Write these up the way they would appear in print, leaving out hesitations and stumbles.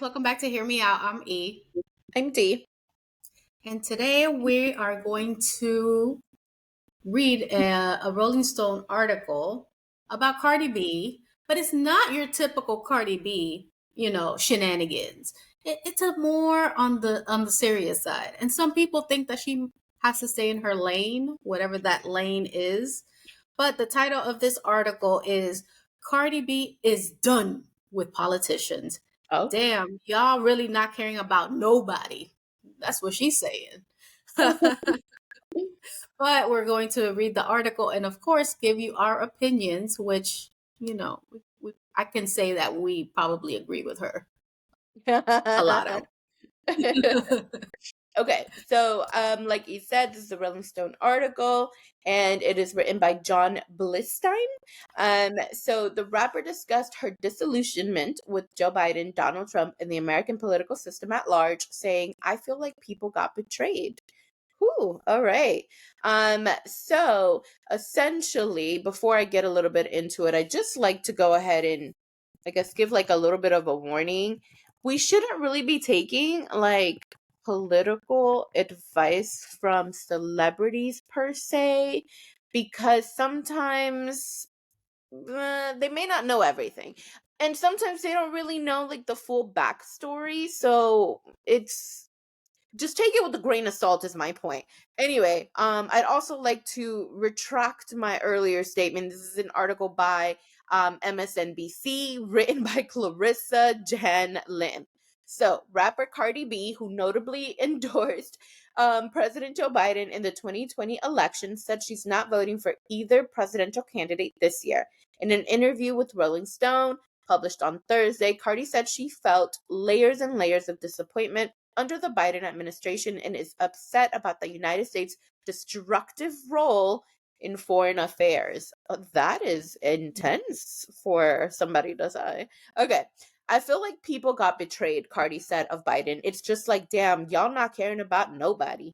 Welcome back to Hear Me Out. I'm E. I'm D. And today we are going to read a Rolling Stone article about Cardi B, but it's not your typical Cardi B, shenanigans. It's a more on the serious side. And some people think that she has to stay in her lane, whatever that lane is. But the title of this article is Cardi B is done with politicians. Oh. Damn, y'all really not caring about nobody. That's what she's saying. But we're going to read the article and, of course, give you our opinions, which, I can say that we probably agree with her a lot of. Okay, so like you said, this is a Rolling Stone article, and it is written by John Blistein. So the rapper discussed her disillusionment with Joe Biden, Donald Trump, and the American political system at large, saying, "I feel like people got betrayed." Whew, all right. So essentially, before I get a little bit into it, I just like to go ahead and I guess give like a little bit of a warning. We shouldn't really be taking like political advice from celebrities per se, because sometimes they may not know everything. And sometimes they don't really know like the full backstory. So it's just take it with a grain of salt is my point. Anyway, I'd also like to retract my earlier statement. This is an article by MSNBC written by Clarissa Jan Lim. So, rapper Cardi B, who notably endorsed President Joe Biden in the 2020 election, said she's not voting for either presidential candidate this year. In an interview with Rolling Stone, published on Thursday, Cardi said she felt layers and layers of disappointment under the Biden administration and is upset about the United States' destructive role in foreign affairs. That is intense for somebody to say. Okay. I feel like people got betrayed, Cardi said of Biden. It's just like, damn, y'all not caring about nobody.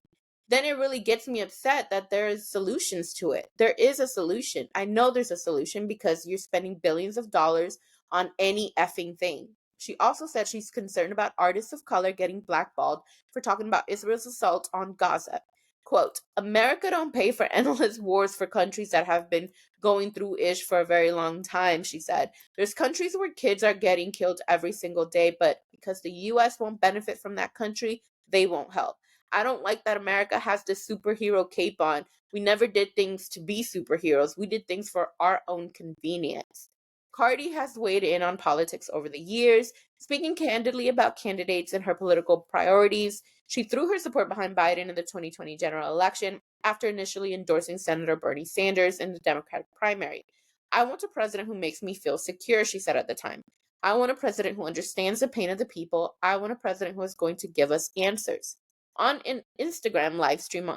Then it really gets me upset that there's solutions to it. There is a solution. I know there's a solution because you're spending billions of dollars on any effing thing. She also said she's concerned about artists of color getting blackballed for talking about Israel's assault on Gaza. Quote, America don't pay for endless wars for countries that have been going through ish for a very long time, she said. There's countries where kids are getting killed every single day, but because the US won't benefit from that country, they won't help. I don't like that America has this superhero cape on. We never did things to be superheroes. We did things for our own convenience. Cardi has weighed in on politics over the years, speaking candidly about candidates and her political priorities. She threw her support behind Biden in the 2020 general election after initially endorsing Senator Bernie Sanders in the Democratic primary. I want a president who makes me feel secure, she said at the time. I want a president who understands the pain of the people. I want a president who is going to give us answers. On an Instagram live stream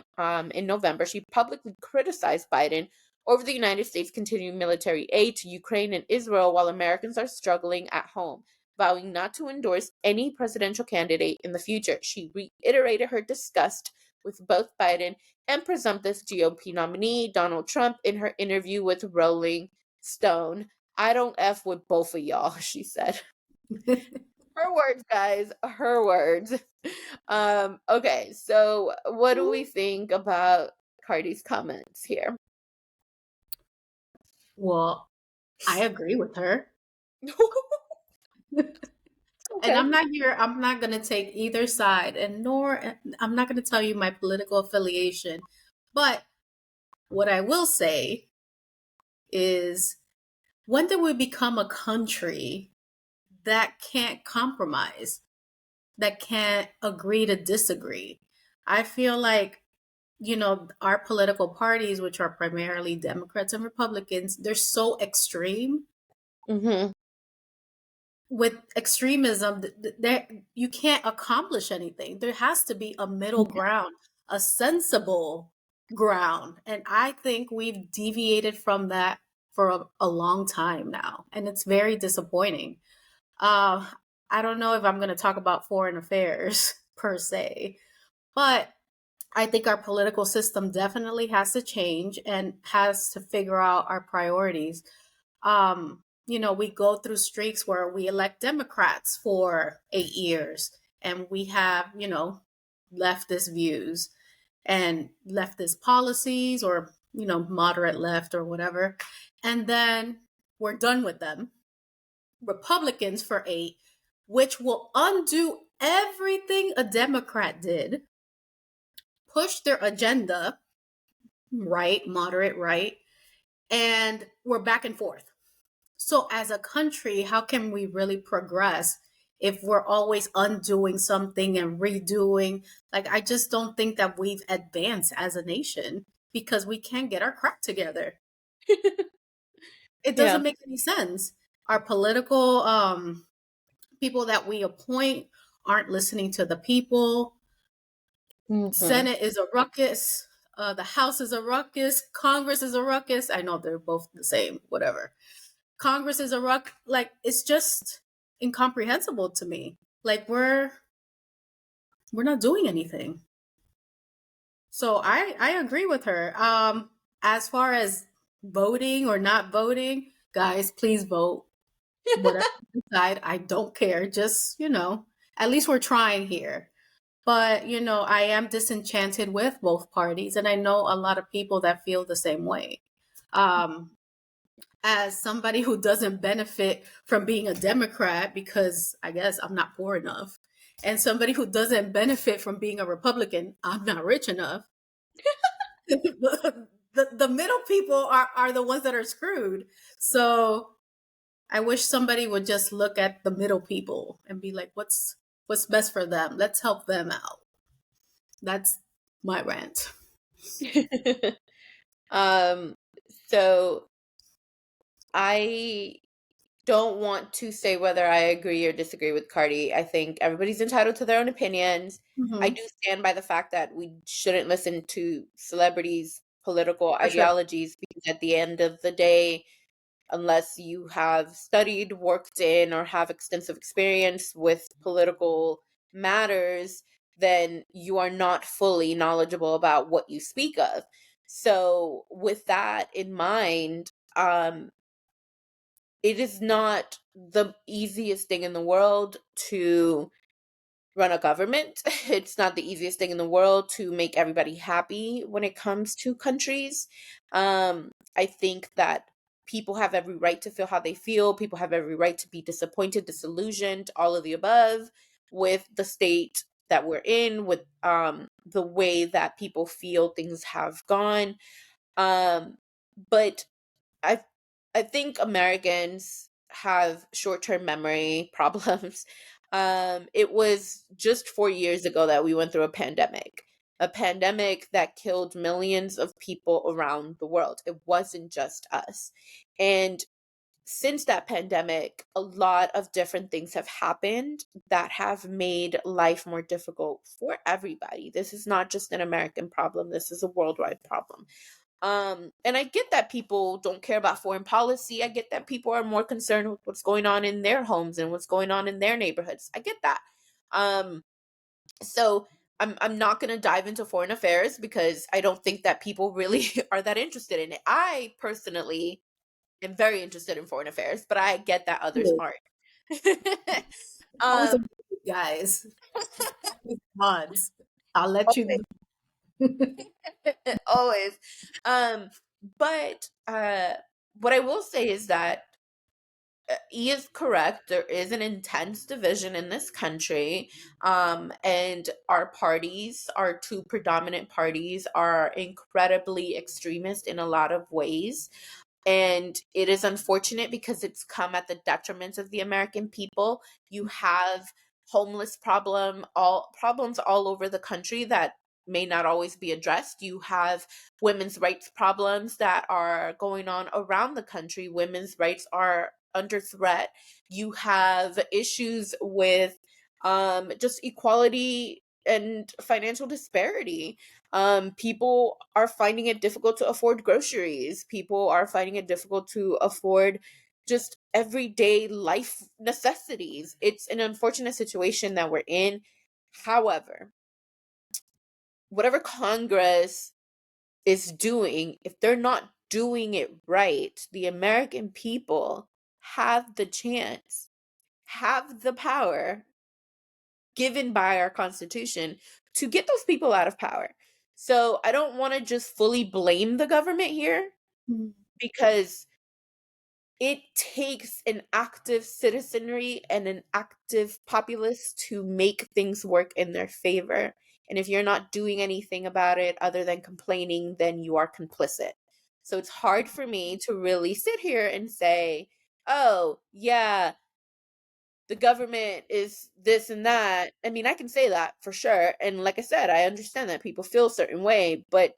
in November, she publicly criticized Biden over the United States continuing military aid to Ukraine and Israel while Americans are struggling at home, vowing not to endorse any presidential candidate in the future. She reiterated her disgust with both Biden and presumptive GOP nominee Donald Trump in her interview with Rolling Stone. I don't F with both of y'all, she said. Her words, guys, her words. Okay, so what do we think about Cardi's comments here? Well, I agree with her. And Okay. I'm not going to take either side, and nor I'm not going to tell you my political affiliation. But what I will say is, when did we become a country that can't compromise, that can't agree to disagree? I feel like, our political parties, which are primarily Democrats and Republicans, they're so extreme. Mm-hmm. With extremism, there you can't accomplish anything. There has to be a middle ground, a sensible ground, and I think we've deviated from that for a long time now, and it's very disappointing. uh, I don't know if I'm going to talk about foreign affairs per se, but I think our political system definitely has to change and has to figure out our priorities. um, we go through streaks where we elect Democrats for 8 years and we have, leftist views and leftist policies or, moderate left or whatever. And then we're done with them. Republicans for 8, which will undo everything a Democrat did, push their agenda, right, moderate right, and we're back and forth. So, as a country, how can we really progress if we're always undoing something and redoing? Like, I just don't think that we've advanced as a nation because we can't get our crap together. It Yeah. doesn't make any sense. Our political people that we appoint aren't listening to the people. Hmm. Senate is a ruckus. The House is a ruckus. Congress is a ruckus. I know they're both the same, whatever. Congress is a ruck. Like, it's just incomprehensible to me. Like, we're not doing anything. So I agree with her. As far as voting or not voting, guys, please vote. Whatever you decide, I don't care. Just, at least we're trying here. But, I am disenchanted with both parties, and I know a lot of people that feel the same way. Um, as somebody who doesn't benefit from being a Democrat because I guess I'm not poor enough, and somebody who doesn't benefit from being a Republican, I'm not rich enough. The middle people are the ones that are screwed. So I wish somebody would just look at the middle people and be like, what's best for them? Let's help them out. That's my rant. um, so I don't want to say whether I agree or disagree with Cardi. I think everybody's entitled to their own opinions. I Hmm. do stand by the fact that we shouldn't listen to celebrities' political For sure. ideologies because at the end of the day, unless you have studied, worked in, or have extensive experience with political matters, then you are not fully knowledgeable about what you speak of. So, with that in mind, it is not the easiest thing in the world to run a government. It's not the easiest thing in the world to make everybody happy when it comes to countries. I think that people have every right to feel how they feel. People have every right to be disappointed, disillusioned, all of the above with the state that we're in, with the way that people feel things have gone. Um, but I I think Americans have short-term memory problems. It was just 4 years ago that we went through a pandemic that killed millions of people around the world. It wasn't just us. And since that pandemic, a lot of different things have happened that have made life more difficult for everybody. This is not just an American problem, this is a worldwide problem. And I get that people don't care about foreign policy. I get that people are more concerned with what's going on in their homes and what's going on in their neighborhoods. I get that. Um, so I'm not going to dive into foreign affairs because I don't think that people really are that interested in it. I personally am very interested in foreign affairs, but I get that others Cool. aren't. Always um, a guys. Mods. I'll let you know. always. Um, but what I will say is that he is correct. There is an intense division in this country. And our parties, our two predominant parties, are incredibly extremist in a lot of ways. And it is unfortunate because it's come at the detriment of the American people. You have homeless problems all over the country that may not always be addressed. You have women's rights problems that are going on around the country. Women's rights are under threat. You have issues with just equality and financial disparity. People are finding it difficult to afford groceries. People are finding it difficult to afford just everyday life necessities. It's an unfortunate situation that we're in. However, whatever Congress is doing, if they're not doing it right, the American people have the chance, have the power given by our Constitution to get those people out of power. So I don't want to just fully blame the government here, Mm. because it takes an active citizenry and an active populace to make things work in their favor. And if you're not doing anything about it other than complaining, then you are complicit. So it's hard for me to really sit here and say, oh, yeah, the government is this and that. I mean, I can say that for sure. And like I said, I understand that people feel a certain way, but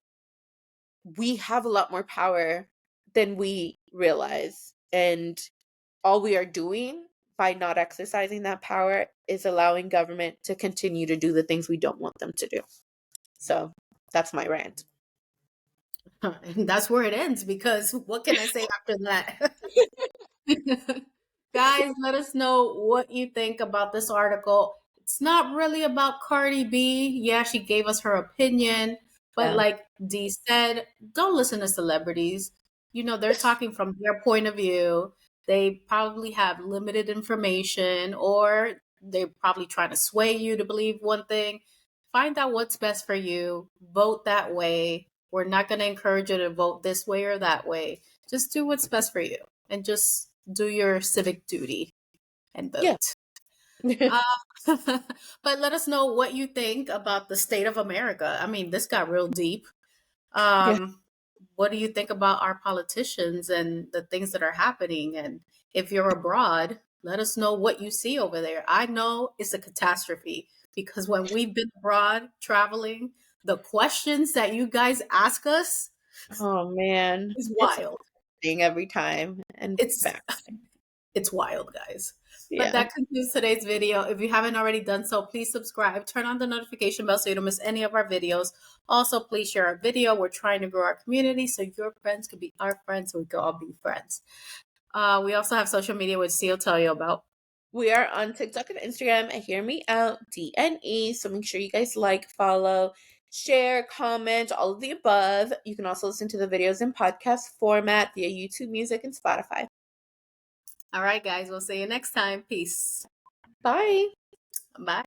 we have a lot more power than we realize. And all we are doing by not exercising that power is allowing government to continue to do the things we don't want them to do. So that's my rant. And that's where it ends because what can I say after that? Guys, let us know what you think about this article. It's not really about Cardi B. Yeah, she gave us her opinion, but Yeah. like Dee said, don't listen to celebrities. You know, they're talking from their point of view. They probably have limited information or they're probably trying to sway you to believe one thing. Find out what's best for you. Vote that way. We're not going to encourage you to vote this way or that way. Just do what's best for you and just do your civic duty and Yeah. vote. Uh, but let us know what you think about the state of America. I mean, this got real deep. Yeah. What do you think about our politicians and the things that are happening? And if you're abroad, let us know what you see over there. I know it's a catastrophe because when we've been abroad traveling, the questions that you guys ask us Oh man. is It's wild. thing every time and It's back. It's wild, guys. But Yeah. that concludes today's video. If you haven't already done so, please subscribe, turn on the notification bell so you don't miss any of our videos. Also, please share our video. We're trying to grow our community so your friends can be our friends so we can all be friends. We also have social media, which Seal tell you about. We are on TikTok and Instagram at Hear Me Out DNE. So make sure you guys like, follow, share, comment, all of the above. You can also listen to the videos in podcast format via YouTube Music and Spotify. All right, guys, we'll see you next time. Peace. Bye. Bye.